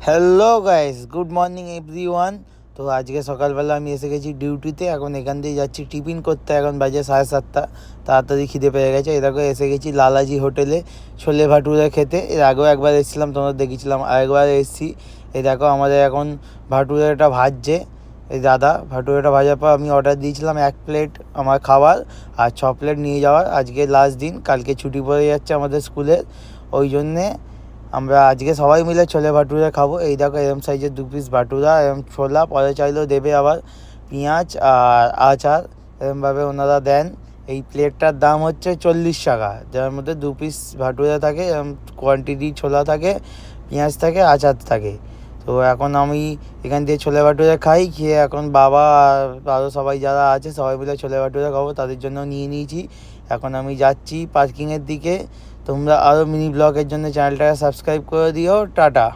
Hello guys, good morning everyone. তো আজকে সকালবেলা আমি এসে গেছি ডিউটিতে। এখন এখান দিয়ে যাচ্ছি টিফিন করতে। এখন বাজে 7:30। তাড়াতাড়ি খিদে পেয়ে গেছে। এই দেখো এসে গেছি লালাজি হোটেলে ছোলে ভাটুরে খেতে। এর আগেও একবার এসেছিলাম, তোমরা দেখেছিলাম, আরেকবার এসেছি। এই দেখো আমাদের এখন ভাটুরেটা ভাজছে এই দাদা। ভাটুরেটা ভাজার পর আমি অর্ডার দিয়েছিলাম 1 প্লেট আমার খাবার আর 6 প্লেট নিয়ে যাওয়ার। আজকে লাস্ট দিন, কালকে ছুটি পড়ে যাচ্ছে আমাদের স্কুলের, ওই জন্যে আমরা আজকে সবাই মিলে ছোলে ভাটুরে খাবো। এই দেখো এরম সাইজের 2 পিস ভাটুরা, এরম ছোলা, পরে চাইলেও দেবে আবার পেঁয়াজ আর আচার, এরমভাবে ওনারা দেন। এই প্লেটটার দাম হচ্ছে 40 টাকা, যার মধ্যে 2 পিস ভাটুরা থাকে, এরম কোয়ান্টিটি ছোলা থাকে, পেঁয়াজ থাকে, আচার থাকে। তো এখন আমি এখান থেকে ছোলে ভাটুরে খাই, খেয়ে এখন বাবা আর আরও সবাই যারা আছে সবাই মিলে ছোলে ভাটুরে খাবো, তাদের জন্য নিয়ে নিয়েছি। এখন আমি যাচ্ছি পার্কিংয়ের দিকে। তোমরা আরও মিনি ব্লগের জন্য চ্যানেলটাকে সাবস্ক্রাইব করে দিও। টাটা।